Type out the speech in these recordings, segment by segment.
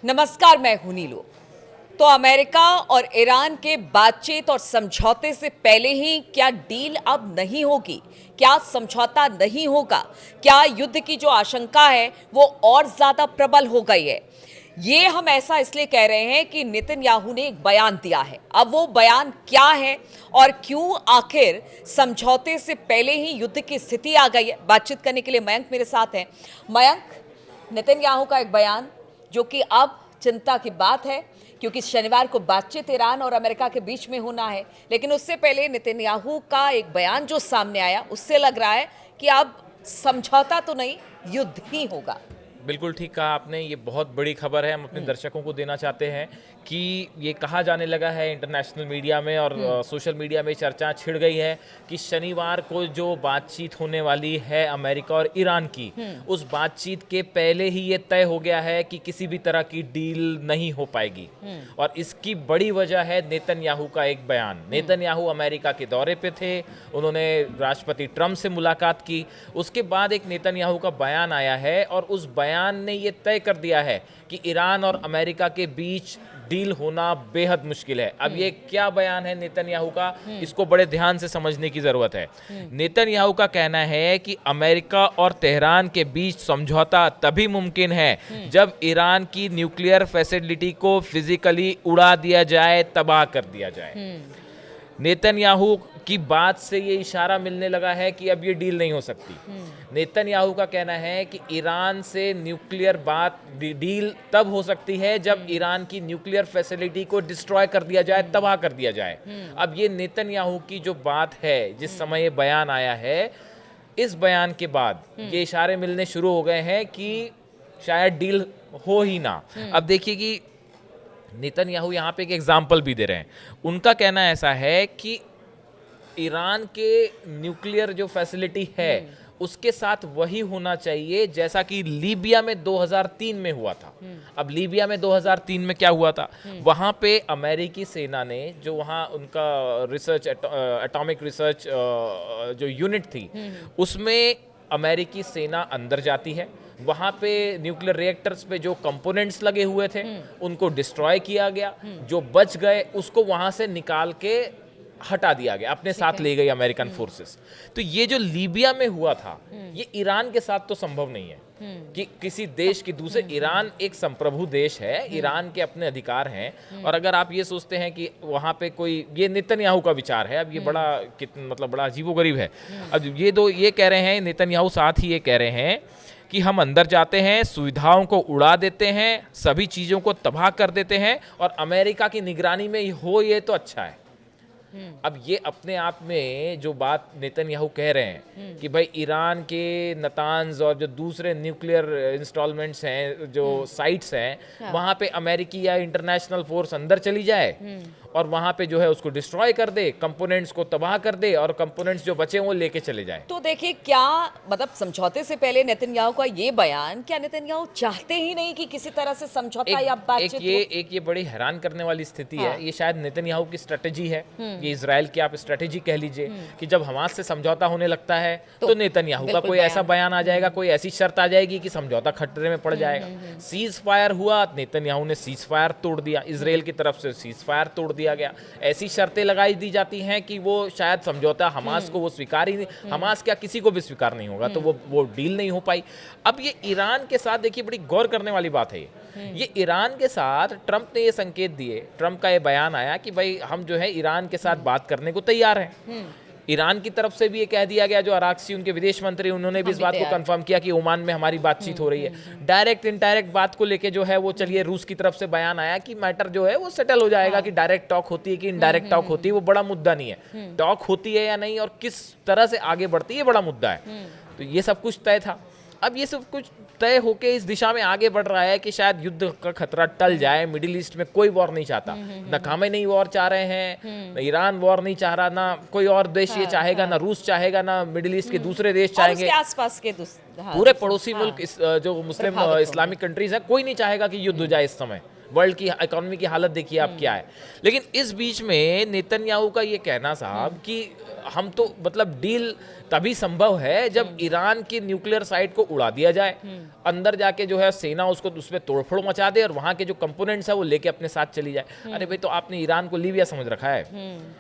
नमस्कार, मैं हूं नीलू। तो अमेरिका और ईरान के बातचीत और समझौते से पहले ही क्या डील अब नहीं होगी? क्या समझौता नहीं होगा? क्या युद्ध की जो आशंका है वो और ज्यादा प्रबल हो गई है? ये हम ऐसा इसलिए कह रहे हैं कि नेतन्याहू ने एक बयान दिया है। अब वो बयान क्या है और क्यों आखिर समझौते से पहले ही युद्ध की स्थिति आ गई है? बातचीत करने के लिए मयंक मेरे साथ हैं। मयंक, नेतन्याहू का एक बयान जो कि अब चिंता की बात है, क्योंकि शनिवार को बातचीत ईरान और अमेरिका के बीच में होना है। लेकिन उससे पहले नेतन्याहू का एक बयान जो सामने आया, उससे लग रहा है कि अब समझौता तो नहीं, युद्ध ही होगा। बिल्कुल ठीक कहा आपने। ये बहुत बड़ी खबर है। हम अपने दर्शकों को देना चाहते हैं कि ये कहा जाने लगा है इंटरनेशनल मीडिया में और सोशल मीडिया में चर्चा छिड़ गई है कि शनिवार को जो बातचीत होने वाली है अमेरिका और ईरान की, उस बातचीत के पहले ही ये तय हो गया है कि किसी भी तरह की डील नहीं हो पाएगी। और इसकी बड़ी वजह है नेतन्याहू का एक बयान। नेतन्याहू अमेरिका के दौरे पे थे, उन्होंने राष्ट्रपति ट्रंप से मुलाकात की। उसके बाद एक नेतन्याहू का बयान आया है और उस बयान ने ये तय कर दिया है कि ईरान और अमेरिका के बीच डील होना बेहद मुश्किल है। अब ये क्या बयान है नेतन्याहू का, इसको बड़े ध्यान से समझने की जरूरत है। नेतन्याहू का कहना है कि अमेरिका और तेहरान के बीच समझौता तभी मुमकिन है जब ईरान की न्यूक्लियर फैसिलिटी को फिजिकली उड़ा दिया जाए, तबाह कर दिया जाए। नेतन्याहू की बात से ये इशारा मिलने लगा है कि अब ये डील नहीं हो सकती। नेतन्याहू का कहना है कि ईरान से न्यूक्लियर डील तब हो सकती है जब ईरान की न्यूक्लियर फैसिलिटी को डिस्ट्रॉय कर दिया जाए, तबाह कर दिया जाए। अब ये नेतन्याहू की जो बात है, जिस समय ये बयान आया है, इस बयान के बाद ये इशारे मिलने शुरू हो गए हैं कि शायद डील हो ही ना। अब देखिए कि नेतन्याहू यहाँ पे एक एग्जाम्पल भी दे रहे हैं। उनका कहना ऐसा है कि ईरान के न्यूक्लियर जो फैसिलिटी है उसके साथ वही होना चाहिए जैसा कि लीबिया में 2003 में हुआ था। अब लीबिया में 2003 में क्या हुआ था, वहाँ पे अमेरिकी सेना ने जो वहाँ उनका रिसर्च एटॉमिक रिसर्च जो यूनिट थी, उसमें अमेरिकी सेना अंदर जाती है। वहाँ पे न्यूक्लियर रिएक्टर्स पे जो कंपोनेंट्स लगे हुए थे उनको डिस्ट्रॉय किया गया। जो बच गए उसको वहाँ से निकाल के हटा दिया गया, अपने साथ ले गई अमेरिकन फोर्सेस। तो ये जो लीबिया में हुआ था, ये ईरान के साथ तो संभव नहीं है कि किसी देश की दूसरे, ईरान एक संप्रभु देश है, ईरान के अपने अधिकार हैं। और अगर आप ये सोचते हैं कि वहाँ पे कोई, ये नेतन्याहू का विचार है, अब ये बड़ा मतलब बड़ा अजीबोगरीब है। अब ये कह रहे हैं, नेतन्याहू साथ ही ये कह रहे हैं कि हम अंदर जाते हैं, सुविधाओं को उड़ा देते हैं, सभी चीज़ों को तबाह कर देते हैं और अमेरिका की निगरानी में हो ये तो अच्छा है। अब ये अपने आप में जो बात नेतन्याहू कह रहे हैं कि भाई ईरान के नतान्ज और जो दूसरे न्यूक्लियर इंस्टॉलमेंट्स हैं, जो साइट्स हैं, वहाँ पे अमेरिकी या इंटरनेशनल फोर्स अंदर चली जाए और वहाँ पे जो है उसको डिस्ट्रॉय कर दे, कंपोनेंट्स को तबाह कर दे और कंपोनेंट्स जो बचे वो लेके चले जाए। तो देखिए, क्या मतलब समझौते से पहले नेतन्याहू का ये बयान, क्या नेतन्याहू चाहते ही नहीं कि किसी तरह से समझौता या बातचीत हो? एक ये बड़ी हैरान करने वाली स्थिति है। ये शायद नेतन्याहू की स्ट्रेटेजी है, ये इजराइल की आप स्ट्रेटेजी कह लीजिए कि जब हमास से समझौता होने लगता है तो नेतन्याहू का कोई ऐसा बयान आ जाएगा, कोई ऐसी शर्त आ जाएगी कि समझौता खतरे में पड़ जाएगा। सीज फायर हुआ, नेतन्याहू ने सीज फायर तोड़ दिया, इजराइल की तरफ से सीज फायर तोड़ दिया गया। ऐसी शर्तें लगाई दी जाती हैं कि वो शायद समझौता हमास को वो स्वीकार ही नहीं, हमास क्या किसी को भी स्वीकार नहीं होगा, तो वो डील नहीं हो पाई। अब ये ईरान के साथ देखिए, बड़ी गौर करने वाली बात है ये ईरान के साथ ट्रंप ने ये संकेत दिए, ट्रंप का ये बयान आया कि भाई हम जो है ईरान के साथ बात करने को तैयार हैं। ईरान की तरफ से भी ये कह दिया गया, जो अराक्ची उनके विदेश मंत्री, उन्होंने भी इस बात को कंफर्म किया कि ओमान में हमारी बातचीत हो रही है। डायरेक्ट इनडायरेक्ट बात को लेके जो है वो, चलिए, रूस की तरफ से बयान आया कि मैटर जो है वो सेटल हो जाएगा, कि डायरेक्ट टॉक होती है कि इनडायरेक्ट टॉक होती है, वो बड़ा मुद्दा नहीं है। टॉक होती है या नहीं और किस तरह से आगे बढ़ती है, बड़ा मुद्दा है। तो ये सब कुछ तय था। अब ये सब कुछ तय होके इस दिशा में आगे बढ़ रहा है कि शायद युद्ध का खतरा टल जाए। मिडिल ईस्ट में कोई वॉर नहीं चाहता, ना खामेनेई वॉर चाह रहे हैं, ना ईरान वॉर नहीं चाह रहा, ना कोई और देश ये चाहेगा, ना रूस चाहेगा, ना मिडिल ईस्ट के दूसरे देश चाहेंगे। आसपास के पूरे पड़ोसी मुल्क जो मुस्लिम इस्लामिक कंट्रीज है, कोई नहीं चाहेगा कि युद्ध हो जाए इस समय। वर्ल्ड की इकोनॉमी की हालत देखिए आप क्या है। लेकिन इस बीच में नेतन्याहू का ये कहना साहब कि हम तो मतलब डील तभी संभव है जब ईरान की न्यूक्लियर साइट को उड़ा दिया जाए, अंदर जाके जो है सेना उसको उसमें तोड़फोड़ मचा दे और वहां के जो कंपोनेंट्स है वो लेके अपने साथ चली जाए। अरे भाई, तो आपने ईरान को लीबिया समझ रखा है?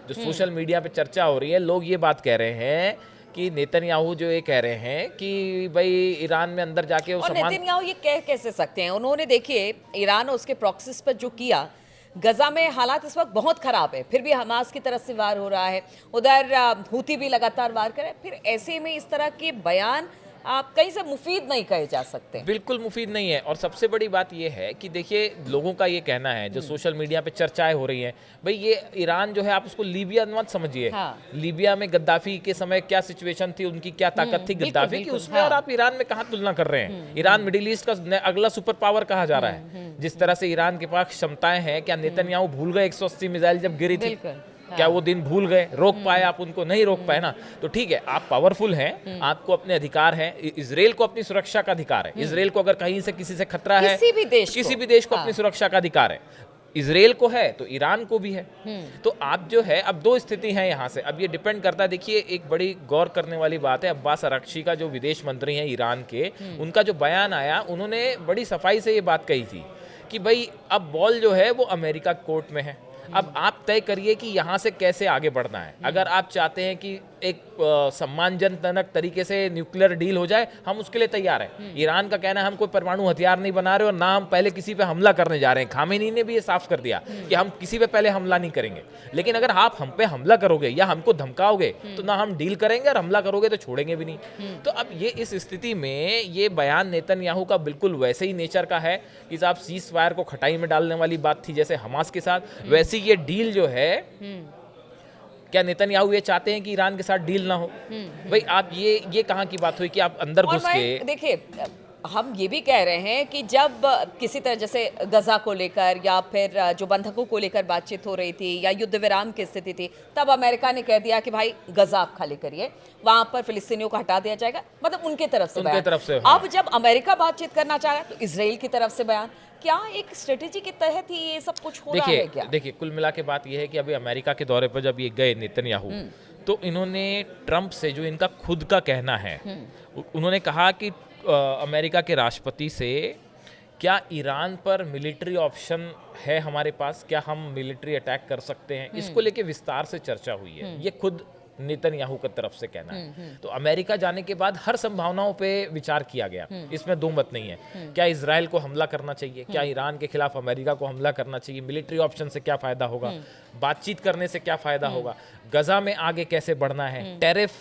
जो सोशल मीडिया पे चर्चा हो रही है, लोग ये बात कह रहे हैं कि नेतन्याहू जो ये कह रहे हैं कि भाई ईरान में अंदर जाके वो और सामान। नेतन्याहू ये कह कैसे सकते हैं? उन्होंने देखिए ईरान और उसके प्रॉक्सिस पर जो किया, गजा में हालात इस वक्त बहुत खराब है, फिर भी हमास की तरफ से वार हो रहा है, उधर हूती भी लगातार वार कर रहे हैं। फिर ऐसे में इस तरह के बयान आप कहीं से मुफीद नहीं कहे जा सकते। बिल्कुल मुफीद नहीं है। और सबसे बड़ी बात यह है कि देखिए लोगों का ये कहना है, जो सोशल मीडिया पे चर्चाएं हो रही हैं, भाई ये ईरान जो है आप उसको लीबिया मत समझिए। हाँ। लीबिया में गद्दाफी के समय क्या सिचुएशन थी, उनकी क्या ताकत थी गद्दाफी की, उसमें और आप ईरान में कहाँ तुलना कर रहे हैं? ईरान मिडिल ईस्ट का अगला सुपर पावर कहा जा रहा है। जिस तरह से ईरान के पास क्षमताएं हैं, क्या नेतन्याहू भूल गए 180 मिसाइल जब गिरी थी? क्या वो दिन भूल गए? रोक पाए आप उनको? नहीं रोक पाए ना। तो ठीक है, आप पावरफुल हैं, आपको अपने अधिकार हैं। इजराइल को अपनी सुरक्षा का अधिकार है। इजराइल को अगर कहीं से किसी से खतरा है, किसी भी देश को अपनी सुरक्षा का अधिकार है। इजराइल को है तो ईरान को भी है। तो आप जो है, अब दो स्थिति है यहाँ से। अब ये डिपेंड करता है, देखिए एक बड़ी गौर करने वाली बात है, अब्बास अराक्ची का जो विदेश मंत्री हैं ईरान के, उनका जो बयान आया, उन्होंने बड़ी सफाई से ये बात कही थी कि भाई अब बॉल जो है वो अमेरिका कोर्ट में है। अब आप तय करिए कि यहाँ से कैसे आगे बढ़ना है। अगर आप चाहते हैं कि एक सम्मानजनक तरीके से न्यूक्लियर डील हो जाए, हम उसके लिए तैयार हैं। ईरान का कहना है हम कोई परमाणु हथियार नहीं बना रहे और ना हम पहले किसी पे हमला करने जा रहे हैं। खामेनी ने भी ये साफ कर दिया कि हम किसी पे पहले हमला नहीं करेंगे। लेकिन अगर आप हम पे हमला करोगे या हमको धमकाओगे तो ना हम डील करेंगे, और हमला करोगे तो छोड़ेंगे भी नहीं। तो अब ये इस स्थिति में ये बयान नेतन्याहू का बिल्कुल वैसे ही नेचर का है कि साहब सीज फायर को खटाई में डालने वाली बात थी जैसे हमास के साथ, वैसी ये डील जो है। क्या नेतन्याहू ये चाहते हैं कि ईरान के साथ डील ना हो? भाई आप ये कहाँ की बात हुई कि आप अंदर घुस के। देखिए, हम ये भी कह रहे हैं कि जब किसी तरह जैसे गजा को लेकर या फिर जो बंधकों को लेकर बातचीत हो रही थी या युद्ध विराम की स्थिति थी, तब अमेरिका ने कह दिया कि भाई गजा आप खाली करिए, वहां पर फिलिस्तीनियों को हटा दिया जाएगा, मतलब उनके तरफ से हाँ। अब जब अमेरिका बातचीत करना चाह रहा है तो इजराइल की तरफ से बयान, क्या एक स्ट्रेटेजी के तहत ही ये सब कुछ हो रहा है क्या? देखिए कुल मिला के बात यह है कि अभी अमेरिका के दौरे पर जब ये गए नेतन्याहू, तो इन्होंने ट्रंप से जो इनका खुद का कहना है, उन्होंने कहा कि अमेरिका के राष्ट्रपति से क्या ईरान पर मिलिट्री ऑप्शन है हमारे पास, क्या हम मिलिट्री अटैक कर सकते हैं, इसको लेके विस्तार से चर्चा हुई है। ये खुद नेतन्याहू की तरफ से कहना है। तो अमेरिका जाने के बाद हर संभावनाओं पे विचार किया गया, इसमें दो मत नहीं है। क्या इजराइल को हमला करना चाहिए, क्या ईरान के खिलाफ अमेरिका को हमला करना चाहिए, मिलिट्री ऑप्शन से क्या फायदा होगा, बातचीत करने से क्या फायदा होगा, गजा में आगे कैसे बढ़ना है, टैरिफ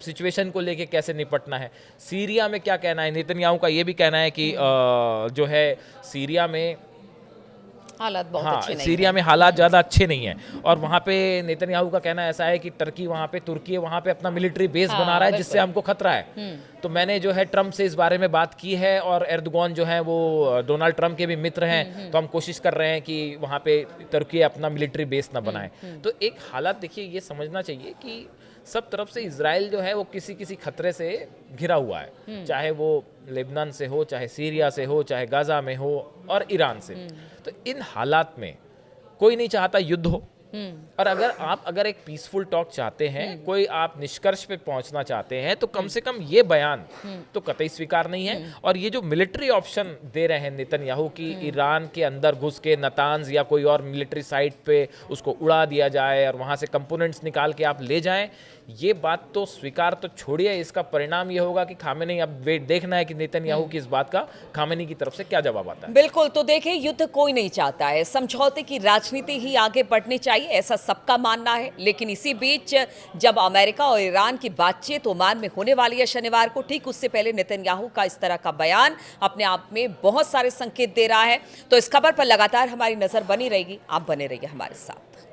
सिचुएशन को लेके कैसे निपटना है, सीरिया में क्या कहना है। नेतन्याहू का ये भी कहना है कि जो है सीरिया में हालात बहुत अच्छे नहीं सीरिया में हालात ज़्यादा अच्छे नहीं हैं, और वहाँ पे नेतन्याहू का कहना ऐसा है कि तुर्की वहाँ पे अपना मिलिट्री बेस बना रहा है जिससे हमको खतरा है। तो मैंने जो है ट्रम्प से इस बारे में बात की है, और एर्दोगन जो है वो डोनाल्ड ट्रम्प के भी मित्र हैं, तो हम कोशिश कर रहे हैं कि वहाँ पे तुर्की अपना मिलिट्री बेस ना बनाए। तो एक हालात देखिए ये समझना चाहिए कि सब तरफ से इजराइल जो है वो किसी खतरे से घिरा हुआ है, चाहे वो लेबनान से हो, चाहे सीरिया से हो, चाहे गाजा में हो, और ईरान से। तो इन हालात में कोई नहीं चाहता युद्ध हो, और अगर एक पीसफुल टॉक चाहते हैं, कोई आप निष्कर्ष पे पहुंचना चाहते हैं, तो कम से कम ये बयान तो कतई स्वीकार नहीं है। और ये जो मिलिट्री ऑप्शन दे रहे हैं नेतन्याहू कि ईरान के अंदर घुस के नतांज या कोई और मिलिट्री साइट पे उसको उड़ा दिया जाए और वहां से कंपोनेंट्स निकाल के आप ले जाएं, ये बात तो स्वीकार तो छोड़िए, इसका परिणाम ये होगा कि खामेनी, अब वेट देखना है कि नेतन्याहू की इस बात का खामेनी की तरफ से क्या जवाब आता है। बिल्कुल, तो देखिए युद्ध कोई नहीं चाहता है, समझौते की राजनीति ही आगे बढ़नी चाहिए, ऐसा सबका मानना है। लेकिन इसी बीच जब अमेरिका और ईरान की बातचीत ओमान में होने वाली है शनिवार को, ठीक उससे पहले नेतन्याहू का इस तरह का बयान अपने आप में बहुत सारे संकेत दे रहा है। तो इस खबर पर लगातार हमारी नजर बनी रहेगी, आप बने रहिए हमारे साथ।